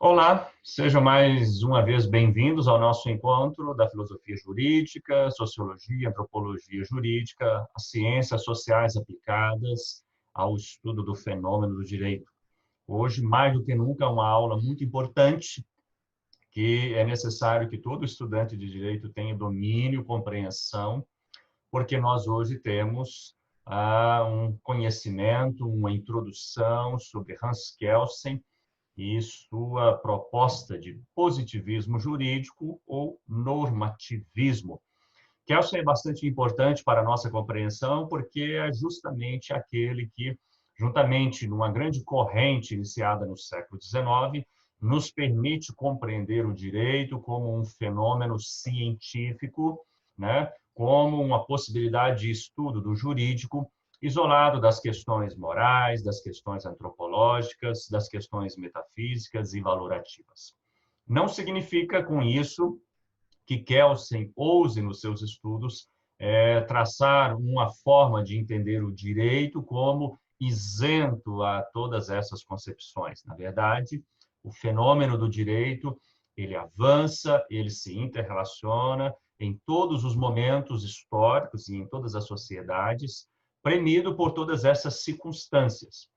Olá, sejam mais uma vez bem-vindos ao nosso encontro da filosofia jurídica, sociologia, antropologia jurídica, as ciências sociais aplicadas ao estudo do fenômeno do direito. Hoje, mais do que nunca, uma aula muito importante que é necessário que todo estudante de direito tenha domínio, compreensão, porque nós hoje temos um conhecimento, uma introdução sobre Hans Kelsen e sua proposta de positivismo jurídico ou normativismo. Kelsen é bastante importante para a nossa compreensão, porque é justamente aquele que, juntamente numa grande corrente iniciada no século XIX, nos permite compreender o direito como um fenômeno científico, né? Como uma possibilidade de estudo do jurídico isolado das questões morais, das questões antropológicas, das questões metafísicas e valorativas. Não significa, com isso, que Kelsen ouse, nos seus estudos, traçar uma forma de entender o direito como isento a todas essas concepções. Na verdade, o fenômeno do direito, ele avança, ele se interrelaciona em todos os momentos históricos e em todas as sociedades, premido por todas essas circunstâncias.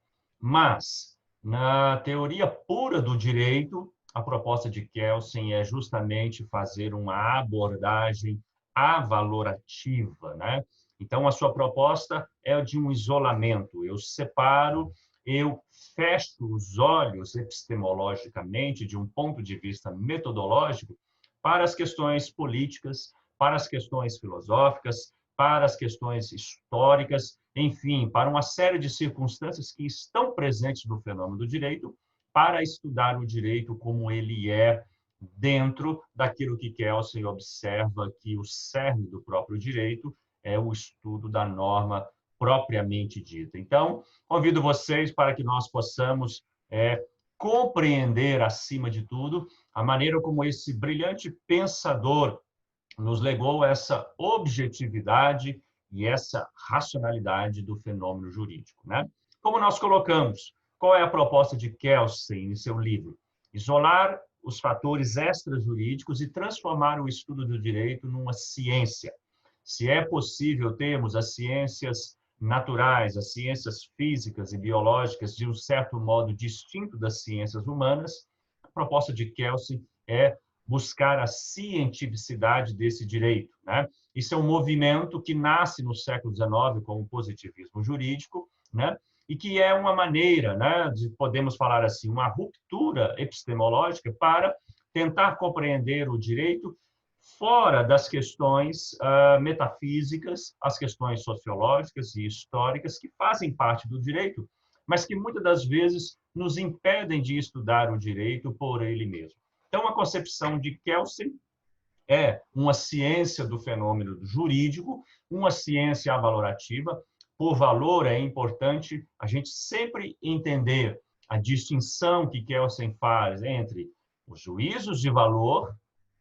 Mas, na teoria pura do direito, a proposta de Kelsen é justamente fazer uma abordagem avalorativa, né? Então, a sua proposta é de um isolamento. Eu separo, eu fecho os olhos epistemologicamente, de um ponto de vista metodológico, para as questões políticas, para as questões filosóficas, para as questões históricas, enfim, para uma série de circunstâncias que estão presentes no fenômeno do direito, para estudar o direito como ele é dentro daquilo que Kelsen observa que o cerne do próprio direito é o estudo da norma propriamente dita. Então, convido vocês para que nós possamos compreender, acima de tudo, a maneira como esse brilhante pensador nos legou essa objetividade e essa racionalidade do fenômeno jurídico, né? Como nós colocamos, qual é a proposta de Kelsen em seu livro? Isolar os fatores extrajurídicos e transformar o estudo do direito numa ciência. Se é possível termos as ciências naturais, as ciências físicas e biológicas de um certo modo distinto das ciências humanas, a proposta de Kelsen é buscar a cientificidade desse direito, né? Isso é um movimento que nasce no século XIX com o positivismo jurídico, né? E que é uma maneira, né, de, podemos falar assim, uma ruptura epistemológica para tentar compreender o direito fora das questões metafísicas, as questões sociológicas e históricas que fazem parte do direito, mas que muitas das vezes nos impedem de estudar o direito por ele mesmo. Então, a concepção de Kelsen é uma ciência do fenômeno jurídico, uma ciência avalorativa. Por valor, é importante a gente sempre entender a distinção que Kelsen faz entre os juízos de valor,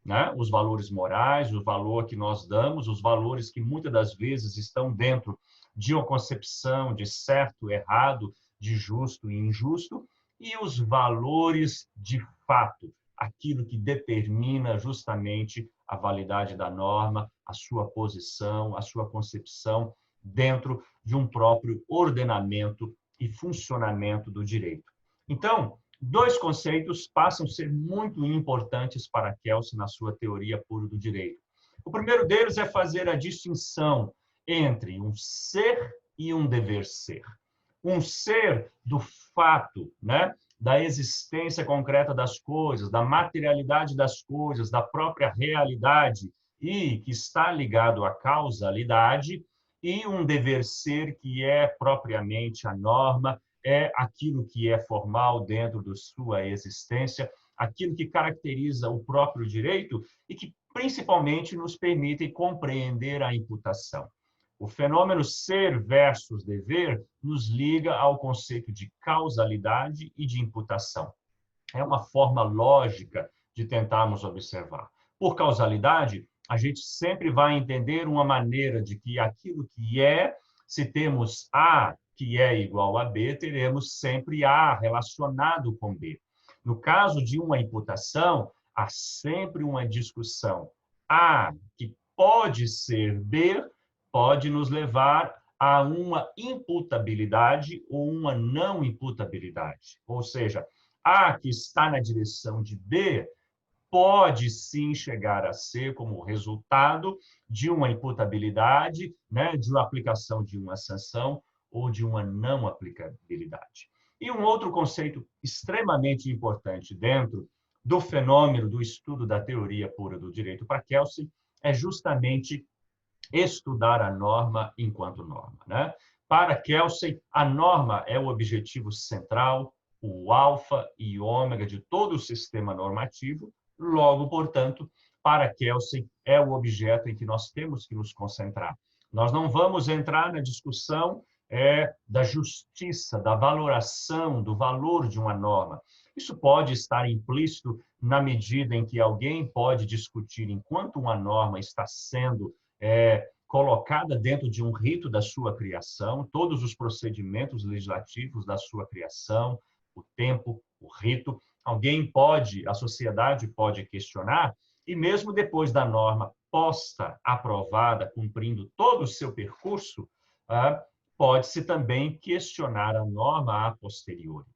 né? Os valores morais, o valor que nós damos, os valores que muitas das vezes estão dentro de uma concepção de certo, errado, de justo e injusto, e os valores de fato, aquilo que determina justamente a validade da norma, a sua posição, a sua concepção dentro de um próprio ordenamento e funcionamento do direito. Então, dois conceitos passam a ser muito importantes para Kelsen na sua teoria pura do direito. O primeiro deles é fazer a distinção entre um ser e um dever ser. Um ser do fato, né? Da existência concreta das coisas, da materialidade das coisas, da própria realidade, e que está ligado à causalidade, e um dever ser que é propriamente a norma, é aquilo que é formal dentro de sua existência, aquilo que caracteriza o próprio direito e que principalmente nos permite compreender a imputação. O fenômeno ser versus dever nos liga ao conceito de causalidade e de imputação. É uma forma lógica de tentarmos observar. Por causalidade, a gente sempre vai entender uma maneira de que aquilo que é, se temos A que é igual a B, teremos sempre A relacionado com B. No caso de uma imputação, há sempre uma discussão. A, que pode ser B, pode nos levar a uma imputabilidade ou uma não imputabilidade. Ou seja, A, que está na direção de B, pode sim chegar a ser como resultado de uma imputabilidade, né, de uma aplicação de uma sanção ou de uma não aplicabilidade. E um outro conceito extremamente importante dentro do fenômeno do estudo da teoria pura do direito para Kelsey é justamente estudar a norma enquanto norma, né? Para Kelsey, a norma é o objetivo central, o alfa e ômega de todo o sistema normativo. Logo, portanto, para Kelsey, é o objeto em que nós temos que nos concentrar. Nós não vamos entrar na discussão da justiça, da valoração, do valor de uma norma. Isso pode estar implícito na medida em que alguém pode discutir enquanto uma norma está sendo colocada dentro de um rito da sua criação, todos os procedimentos legislativos da sua criação, o tempo, o rito. Alguém pode, a sociedade pode questionar, e mesmo depois da norma posta, aprovada, cumprindo todo o seu percurso, pode-se também questionar a norma a posteriori.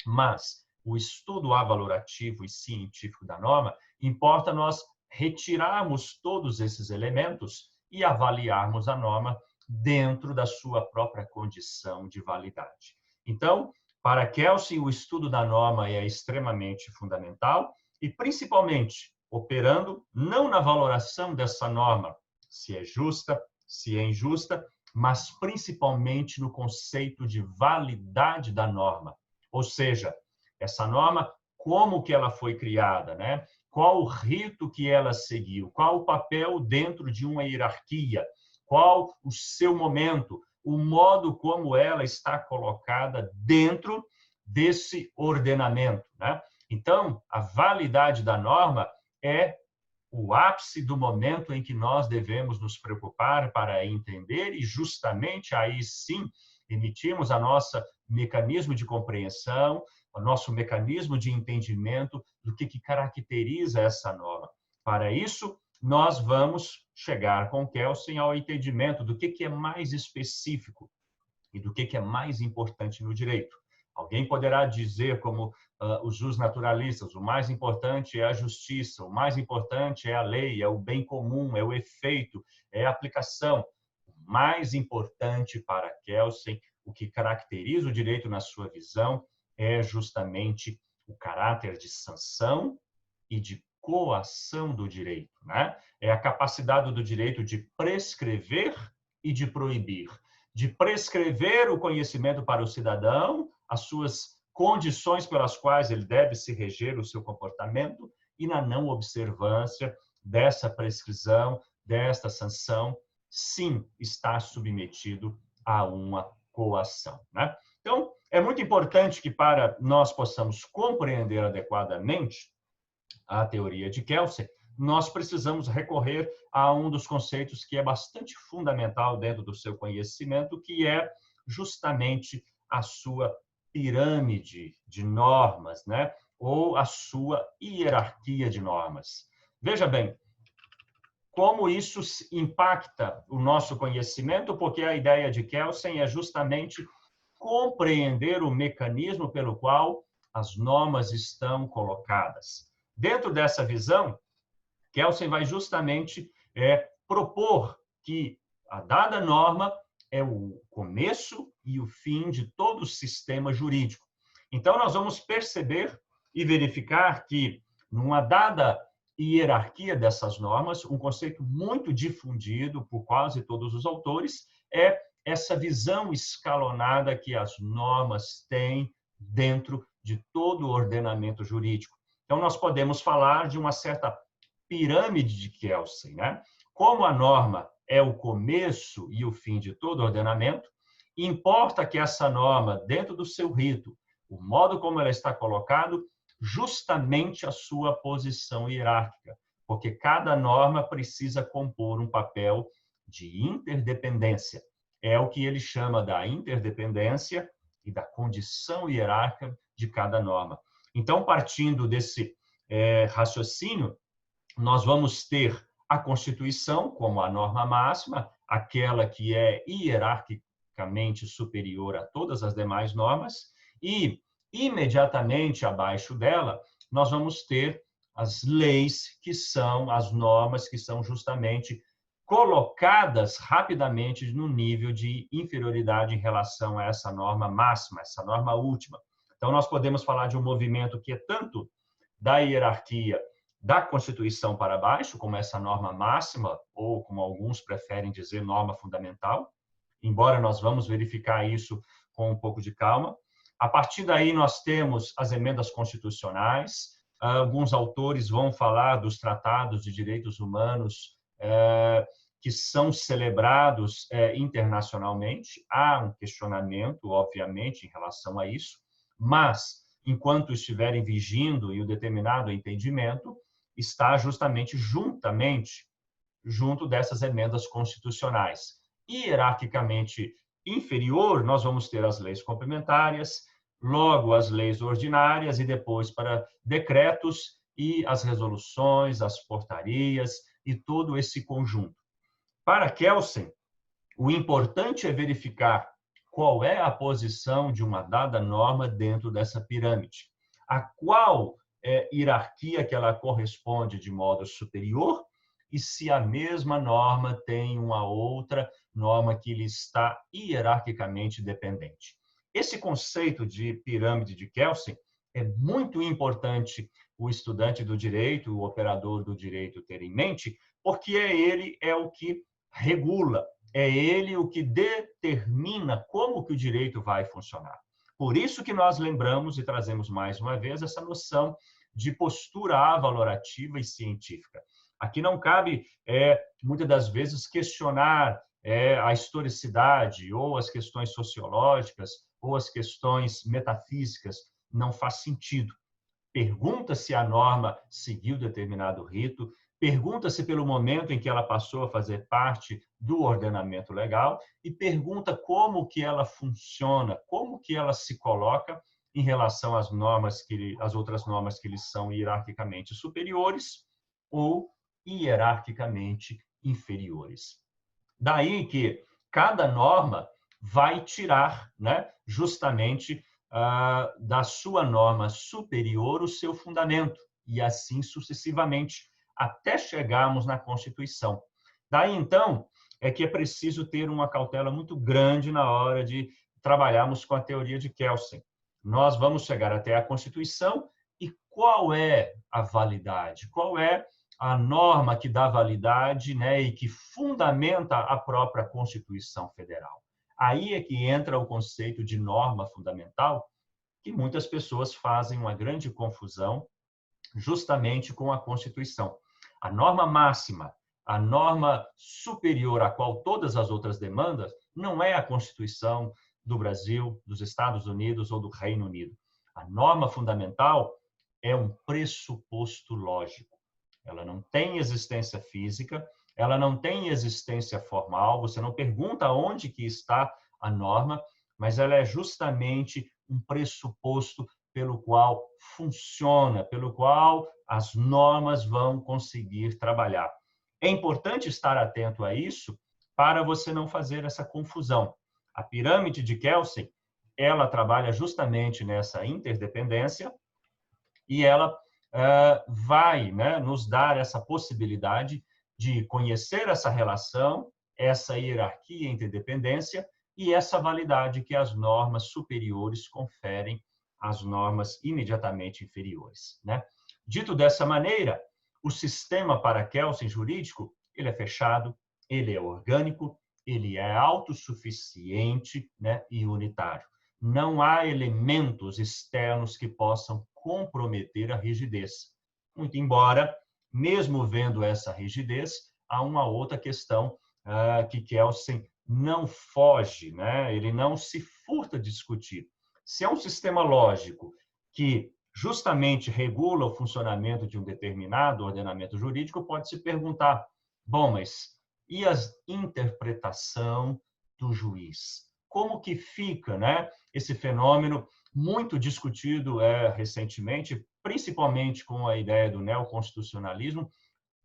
Mas o estudo avalorativo e científico da norma importa nós retirarmos todos esses elementos e avaliarmos a norma dentro da sua própria condição de validade. Então, para Kelsey, o estudo da norma é extremamente fundamental e, principalmente, operando não na valoração dessa norma, se é justa, se é injusta, mas principalmente no conceito de validade da norma. Ou seja, essa norma, como que ela foi criada, né? Qual o rito que ela seguiu, qual o papel dentro de uma hierarquia, qual o seu momento, o modo como ela está colocada dentro desse ordenamento, né? Então, a validade da norma é o ápice do momento em que nós devemos nos preocupar para entender e justamente aí sim emitimos a nossa mecanismo de compreensão, o nosso mecanismo de entendimento do que caracteriza essa norma. Para isso, nós vamos chegar com Kelsey ao entendimento do que é mais específico e do que é mais importante no direito. Alguém poderá dizer, como os naturalistas, o mais importante é a justiça, o mais importante é a lei, é o bem comum, é o efeito, é a aplicação. O mais importante para Kelsey, o que caracteriza o direito na sua visão, é justamente o caráter de sanção e de coação do direito, né? É a capacidade do direito de prescrever e de proibir, de prescrever o conhecimento para o cidadão, as suas condições pelas quais ele deve se reger o seu comportamento e na não observância dessa prescrição, desta sanção, sim, está submetido a uma coação, né? Então, é muito importante que para nós possamos compreender adequadamente a teoria de Kelsey, nós precisamos recorrer a um dos conceitos que é bastante fundamental dentro do seu conhecimento, que é justamente a sua pirâmide de normas, né? Ou a sua hierarquia de normas. Veja bem, como isso impacta o nosso conhecimento, porque a ideia de Kelsey é justamente compreender o mecanismo pelo qual as normas estão colocadas. Dentro dessa visão, Kelsey vai justamente propor que a dada norma é o começo e o fim de todo o sistema jurídico. Então, nós vamos perceber e verificar que, numa dada hierarquia dessas normas, um conceito muito difundido por quase todos os autores é essa visão escalonada que as normas têm dentro de todo o ordenamento jurídico. Então, nós podemos falar de uma certa pirâmide de Kelsey, né? Como a norma é o começo e o fim de todo ordenamento, importa que essa norma, dentro do seu rito, o modo como ela está colocado, justamente a sua posição hierárquica, porque cada norma precisa compor um papel de interdependência. É o que ele chama da interdependência e da condição hierárquica de cada norma. Então, partindo desse raciocínio, nós vamos ter a Constituição como a norma máxima, aquela que é hierarquicamente superior a todas as demais normas, e imediatamente abaixo dela, nós vamos ter as leis, que são as normas que são justamente colocadas rapidamente no nível de inferioridade em relação a essa norma máxima, essa norma última. Então, nós podemos falar de um movimento que é tanto da hierarquia da Constituição para baixo, como essa norma máxima, ou como alguns preferem dizer, norma fundamental, embora nós vamos verificar isso com um pouco de calma. A partir daí, nós temos as emendas constitucionais. Alguns autores vão falar dos tratados de direitos humanos que são celebrados internacionalmente. Há um questionamento, obviamente, em relação a isso, mas, enquanto estiverem vigindo em um determinado entendimento, está justamente junto dessas emendas constitucionais. Hierarquicamente inferior, nós vamos ter as leis complementares, logo as leis ordinárias e depois para decretos e as resoluções, as portarias e todo esse conjunto. Para Kelsen, o importante é verificar qual é a posição de uma dada norma dentro dessa pirâmide, a qual hierarquia que ela corresponde de modo superior e se a mesma norma tem uma outra norma que lhe está hierarquicamente dependente. Esse conceito de pirâmide de Kelsen é muito importante o estudante do direito, o operador do direito ter em mente, porque ele é o que regula, é ele o que determina como que o direito vai funcionar. Por isso que nós lembramos e trazemos mais uma vez essa noção de postura avalorativa e científica. Aqui não cabe, muitas das vezes, questionar a historicidade ou as questões sociológicas ou as questões metafísicas. Não faz sentido. Pergunta se a norma seguiu determinado rito, pergunta-se pelo momento em que ela passou a fazer parte do ordenamento legal e pergunta como que ela funciona, como que ela se coloca em relação às outras normas que lhes são hierarquicamente superiores ou hierarquicamente inferiores. Daí que cada norma vai tirar, né, justamente da sua norma superior o seu fundamento, e assim sucessivamente, até chegarmos na Constituição. Daí, então, é que é preciso ter uma cautela muito grande na hora de trabalharmos com a teoria de Kelsen. Nós vamos chegar até a Constituição e qual é a validade? Qual é a norma que dá validade, né, e que fundamenta a própria Constituição Federal? Aí é que entra o conceito de norma fundamental, que muitas pessoas fazem uma grande confusão justamente com a Constituição. A norma máxima, a norma superior à qual todas as outras demandam, não é a Constituição do Brasil, dos Estados Unidos ou do Reino Unido. A norma fundamental é um pressuposto lógico. Ela não tem existência física, ela não tem existência formal, você não pergunta onde que está a norma, mas ela é justamente um pressuposto pelo qual funciona, pelo qual as normas vão conseguir trabalhar. É importante estar atento a isso para você não fazer essa confusão. A pirâmide de Kelsen, ela trabalha justamente nessa interdependência e ela vai, né, nos dar essa possibilidade de conhecer essa relação, essa hierarquia entre dependência e essa validade que as normas superiores conferem às normas imediatamente inferiores, né? Dito dessa maneira, o sistema para Kelsen jurídico, ele é fechado, ele é orgânico, ele é autossuficiente, né, e unitário. Não há elementos externos que possam comprometer a rigidez. Muito embora, mesmo vendo essa rigidez, há uma outra questão que Kelsen não foge, né? Ele não se furta de discutir. Se é um sistema lógico que justamente regula o funcionamento de um determinado ordenamento jurídico, pode-se perguntar, bom, mas e a interpretação do juiz? Como que fica, né, esse fenômeno muito discutido recentemente, principalmente com a ideia do neoconstitucionalismo,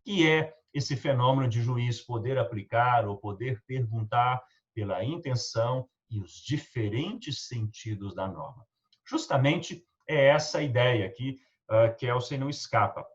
que é esse fenômeno de juiz poder aplicar ou poder perguntar pela intenção e os diferentes sentidos da norma. Justamente é essa ideia que Kelsen não escapa.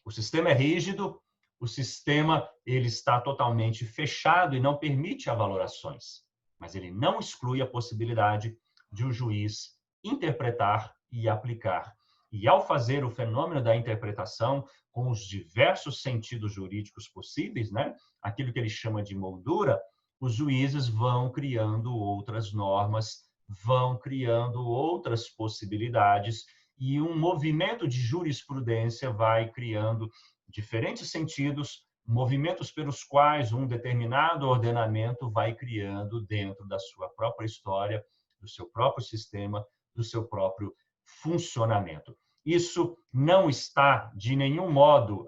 O sistema é rígido, o sistema ele está totalmente fechado e não permite avalorações, mas ele não exclui a possibilidade de o juiz interpretar e aplicar. E ao fazer o fenômeno da interpretação com os diversos sentidos jurídicos possíveis, né, aquilo que ele chama de moldura, os juízes vão criando outras normas, vão criando outras possibilidades e um movimento de jurisprudência vai criando diferentes sentidos, movimentos pelos quais um determinado ordenamento vai criando dentro da sua própria história, do seu próprio sistema, do seu próprio funcionamento. Isso não está, de nenhum modo,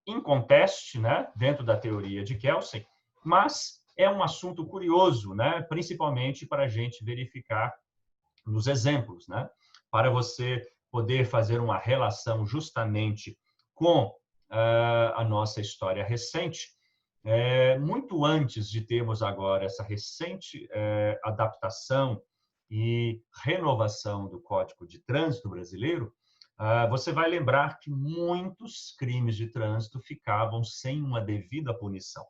em conteste, né, dentro da teoria de Kelsen, mas é um assunto curioso, né, principalmente para a gente verificar nos exemplos, né, para você poder fazer uma relação justamente com a nossa história recente. Muito antes de termos agora essa recente adaptação e renovação do Código de Trânsito brasileiro, você vai lembrar que muitos crimes de trânsito ficavam sem uma devida punição.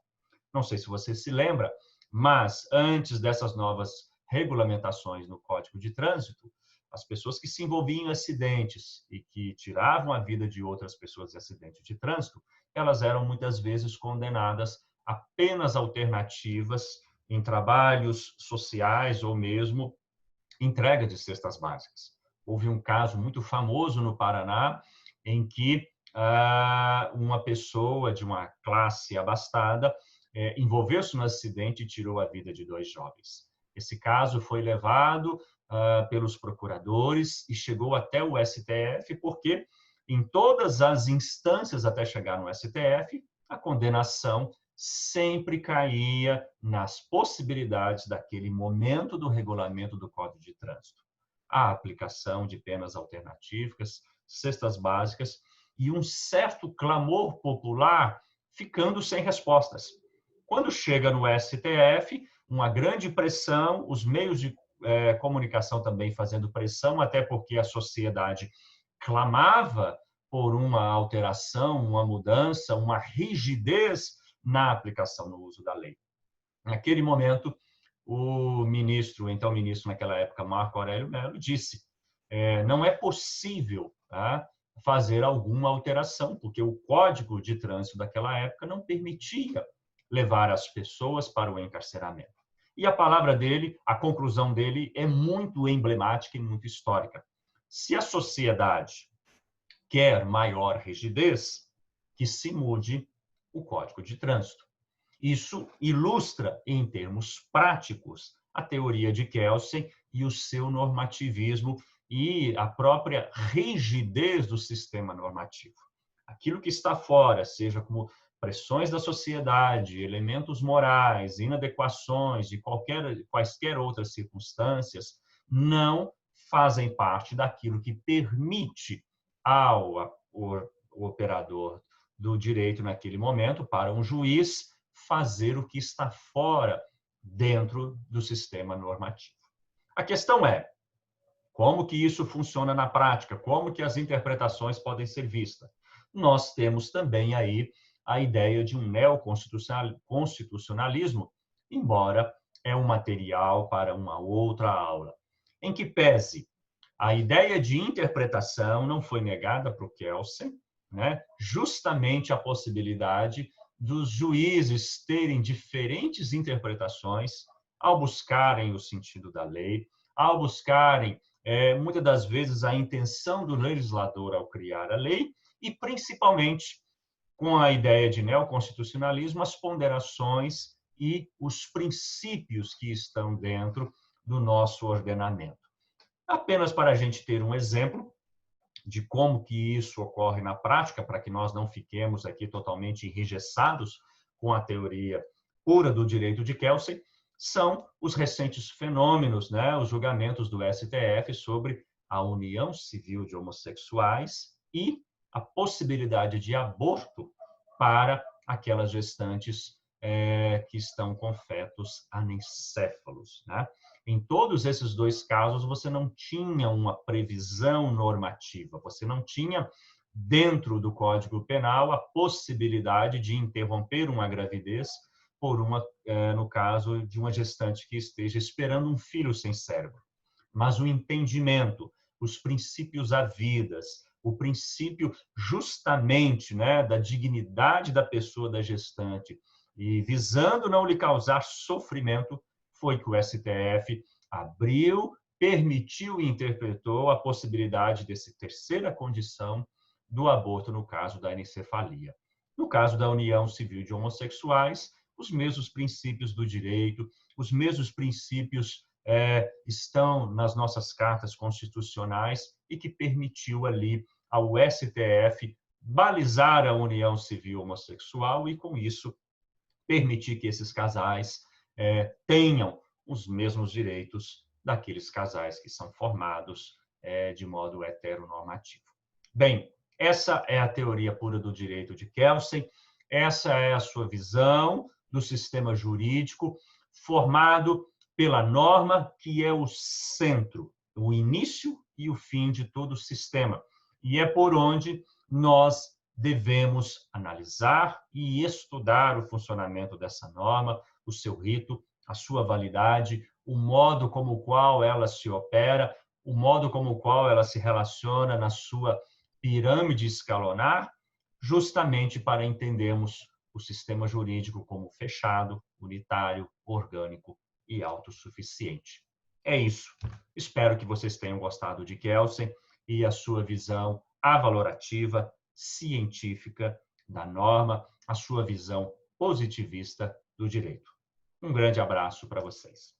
Não sei se você se lembra, mas antes dessas novas regulamentações no Código de Trânsito, as pessoas que se envolviam em acidentes e que tiravam a vida de outras pessoas em acidentes de trânsito, elas eram muitas vezes condenadas a penas alternativas em trabalhos sociais ou mesmo entrega de cestas básicas. Houve um caso muito famoso no Paraná em que uma pessoa de uma classe abastada envolveu-se no acidente e tirou a vida de 2 jovens. Esse caso foi levado pelos procuradores e chegou até o STF, porque em todas as instâncias até chegar no STF, a condenação sempre caía nas possibilidades daquele momento do regulamento do Código de Trânsito. A aplicação de penas alternativas, cestas básicas e um certo clamor popular ficando sem respostas. Quando chega no STF, uma grande pressão, os meios de comunicação também fazendo pressão, até porque a sociedade clamava por uma alteração, uma mudança, uma rigidez na aplicação, no uso da lei. Naquele momento, o ministro, então ministro naquela época, Marco Aurélio Mello, disse: não é possível fazer alguma alteração, porque o Código de Trânsito daquela época não permitia levar as pessoas para o encarceramento. E a palavra dele, a conclusão dele é muito emblemática e muito histórica. Se a sociedade quer maior rigidez, que se mude o Código de Trânsito. Isso ilustra, em termos práticos, a teoria de Kelsen e o seu normativismo e a própria rigidez do sistema normativo. Aquilo que está fora, seja como pressões da sociedade, elementos morais, inadequações de quaisquer outras circunstâncias, não fazem parte daquilo que permite ao operador do direito naquele momento, para um juiz, fazer o que está fora dentro do sistema normativo. A questão é, como que isso funciona na prática? Como que as interpretações podem ser vistas? Nós temos também aí a ideia de um neoconstitucionalismo, embora é um material para uma outra aula, em que pese a ideia de interpretação não foi negada para o Kelsen, né? Justamente a possibilidade dos juízes terem diferentes interpretações ao buscarem o sentido da lei, ao buscarem, muitas das vezes, a intenção do legislador ao criar a lei e, principalmente, com a ideia de neoconstitucionalismo, as ponderações e os princípios que estão dentro do nosso ordenamento. Apenas para a gente ter um exemplo de como que isso ocorre na prática, para que nós não fiquemos aqui totalmente engessados com a teoria pura do direito de Kelsen, são os recentes fenômenos, né, os julgamentos do STF sobre a união civil de homossexuais e a possibilidade de aborto para aquelas gestantes que estão com fetos anencéfalos, né? Em todos esses dois casos, você não tinha uma previsão normativa, você não tinha, dentro do Código Penal, a possibilidade de interromper uma gravidez por no caso de uma gestante que esteja esperando um filho sem cérebro. Mas o entendimento, os princípios havidas, o princípio justamente, né, da dignidade da pessoa, da gestante, e visando não lhe causar sofrimento, foi que o STF abriu, permitiu e interpretou a possibilidade dessa terceira condição do aborto no caso da anencefalia. No caso da união civil de homossexuais, os mesmos princípios do direito, os mesmos princípios estão nas nossas cartas constitucionais e que permitiu ali ao STF balizar a união civil homossexual e, com isso, permitir que esses casais tenham os mesmos direitos daqueles casais que são formados de modo heteronormativo. Bem, essa é a teoria pura do direito de Kelsen, essa é a sua visão do sistema jurídico formado pela norma, que é o centro, o início e o fim de todo o sistema. E é por onde nós devemos analisar e estudar o funcionamento dessa norma, o seu rito, a sua validade, o modo como o qual ela se opera, o modo como o qual ela se relaciona na sua pirâmide escalonar, justamente para entendermos o sistema jurídico como fechado, unitário, orgânico e autossuficiente. É isso. Espero que vocês tenham gostado de Kelsen e a sua visão avalorativa, científica da norma, a sua visão positivista do direito. Um grande abraço para vocês.